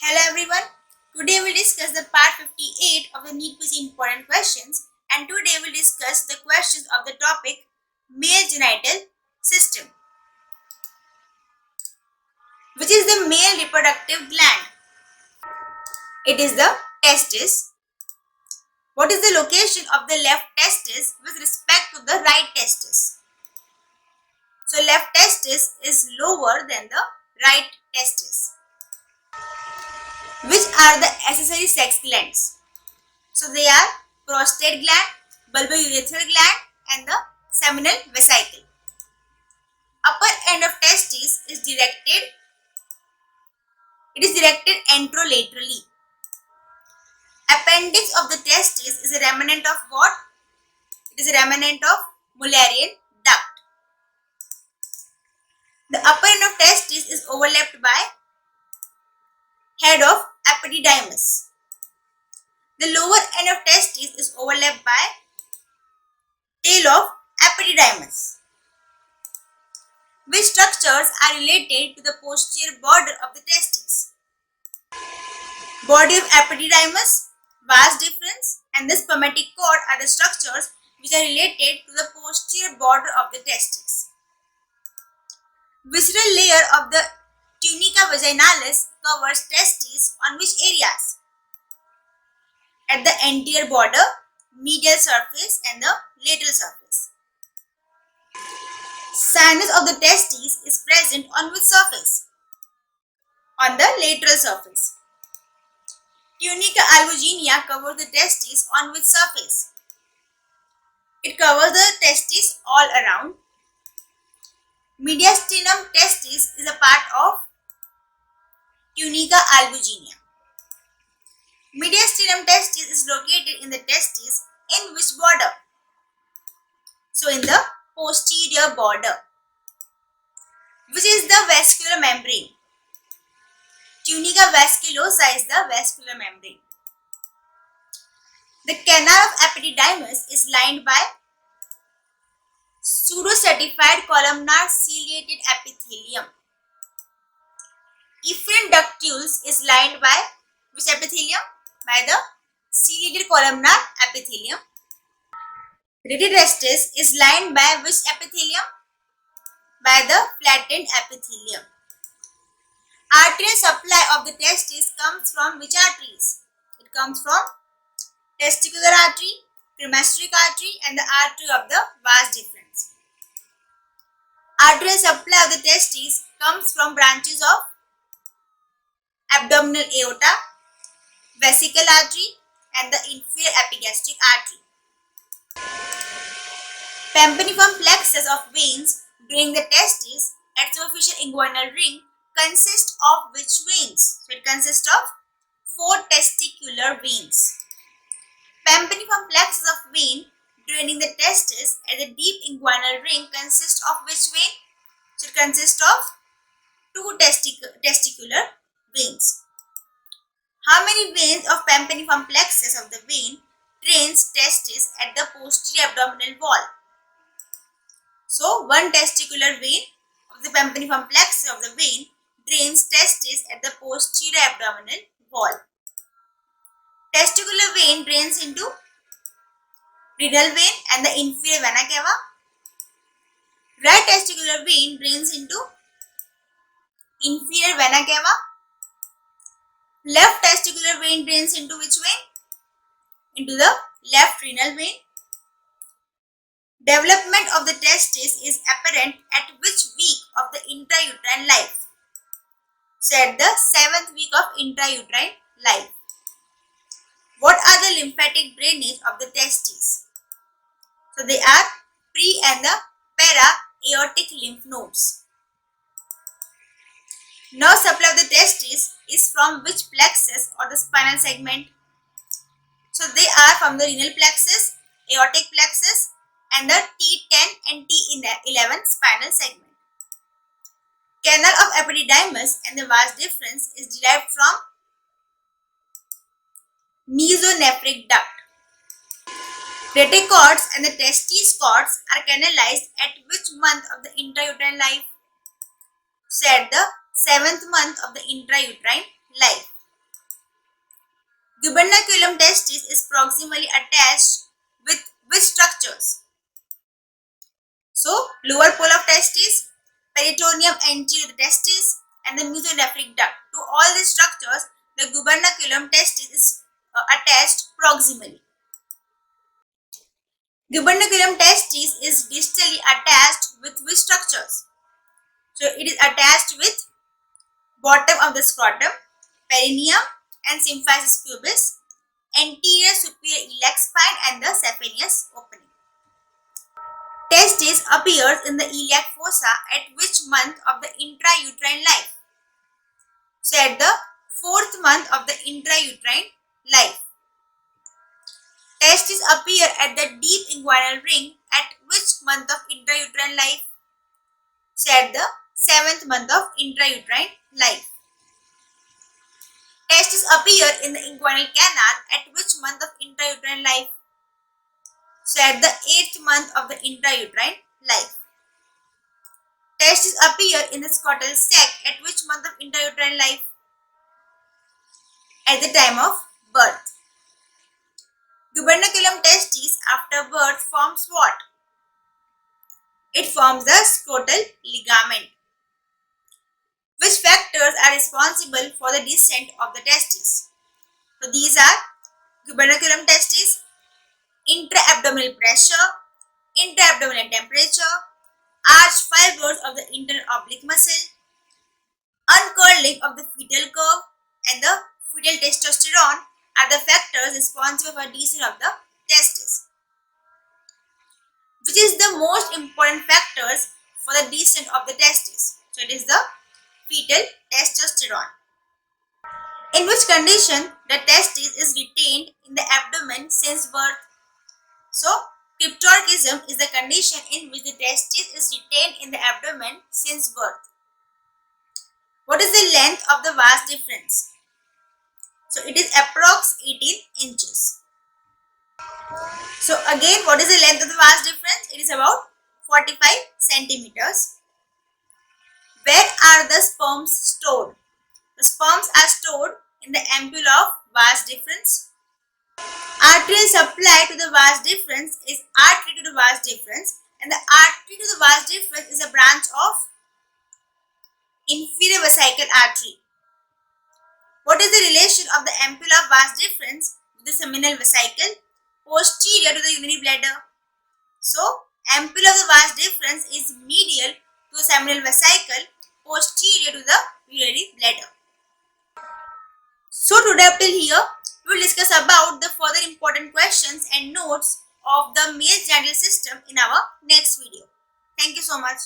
Hello everyone. Today we'll discuss the part 58 of the NEET quiz important questions, and today we'll discuss the questions of the topic male genital system. Which is the male reproductive gland? It is the testis. What is the location of the left testis with respect to the right testis? So left testis is lower than the right testis. Which are the accessory sex glands? So they are prostate gland, bulbourethral gland and the seminal vesicle. Upper end of testis is directed. It is directed anterolaterally. Appendix of the testis is a remnant of what? It is a remnant of Mullerian duct. The upper end of testis is overlapped by head of epididymis. The lower end of testis is overlapped by tail of epididymis. Which structures are related to the posterior border of the testes? Body of epididymis, vas deferens and the spermatic cord are the structures which are related to the posterior border of the testes. Visceral layer of the tunica vaginalis covers testes on which areas? At the anterior border, medial surface and the lateral surface. Sinus of the testes is present on which surface? On the lateral surface. Tunica albuginea covers the testes on which surface? It covers the testes all around. Mediastinum testis is a part of Tunica albuginea. Mediastinum testis is located in the testes in which border? So in the posterior border. Which is the vascular membrane? Tunica vasculosa is the vascular membrane. The canal of epididymis is lined by pseudostratified columnar ciliated epithelium. Efferent ductus is lined by which epithelium? By the ciliated columnar epithelium. Rete testis is lined by which epithelium? By the flattened epithelium. Arterial supply of the testis comes from which arteries? It comes from testicular artery, cremasteric artery and the artery of the vas deferens. Arterial supply of the testes comes from branches of abdominal aorta, vesical artery and the inferior epigastric artery. Pampiniform plexus of veins during the testes at superficial inguinal ring consist of which veins? So it consists of 4 testicular veins. Pampiniform plexus of vein draining the testes at the deep inguinal ring consists of which vein? So it consists of 2 testicular veins. How many veins of pampiniform plexus of the vein drains testes at the posterior abdominal wall? So, 1 testicular vein of the pampiniform plexus of the vein drains testes at the posterior abdominal wall. Testicular vein drains into renal vein and the inferior vena cava. Right testicular vein drains into inferior vena cava. Left testicular vein drains into which vein? Into the left renal vein. Development of the testes is apparent at which week of the intrauterine life? So at the 7th week of intrauterine life. What are the lymphatic drainage of the testes? So they are pre and the para-aortic lymph nodes. Nerve supply of the testes is from which plexus or the spinal segment? So they are from the renal plexus, aortic plexus and the T10 and T11 spinal segment. Canal of epididymis and the vas deferens is derived from mesonephric duct. Retecords and the testes cords are canalized at which month of the intrauterine life? So at the 7th month of the intrauterine life. Gubernaculum testis is proximally attached with which structures? So, lower pole of testis, peritoneum anterior to the testis, and the mesonephric duct. To all these structures, the gubernaculum testis is attached proximally. Gubernaculum testis is distally attached with which structures? So, it is attached with bottom of the scrotum, perineum and symphysis pubis, anterior superior iliac spine and the saphenous opening. Testis appears in the iliac fossa at which month of the intrauterine life? So at the 4th month of the intrauterine life. Testis appear at the deep inguinal ring at which month of intrauterine life? So at the 7th month of intrauterine life. Testis appear in the inguinal canal at which month of intrauterine life? So at the 8th month of the intrauterine life. Testis appear in the scrotal sac at which month of intrauterine life? At the time of birth. Gubernaculum testis after birth forms what? It forms the scrotal ligament. Which factors are responsible for the descent of the testis? So these are gubernaculum testis, intra-abdominal pressure, intra-abdominal temperature, arch fibers of the internal oblique muscle, uncurling of the fetal curve, and the fetal testosterone are the factors responsible for descent of the testis. Which is the most important factors for the descent of the testis? So it is the fetal testosterone. In which condition the testis is retained in the abdomen since birth? So cryptorchism is the condition in which the testis is retained in the abdomen since birth. What is the length of the vas deferens? So it is approx 18 inches. So again, what is the length of the vas deferens? It is about 45 centimeters. Where are the sperms stored? The sperms are stored in the ampulla of vas deferens. Arterial supply to the vas deferens is artery to the vas deferens, and the artery to the vas deferens is a branch of inferior vesical artery. What is the relation of the ampulla of vas deferens with the seminal vesicle? Posterior to the urinary bladder. So, ampulla of the vas deferens is medial to the seminal vesicle, posterior to the urinary bladder. So, today up till here, we will discuss about the further important questions and notes of the male genital system in our next video. Thank you so much.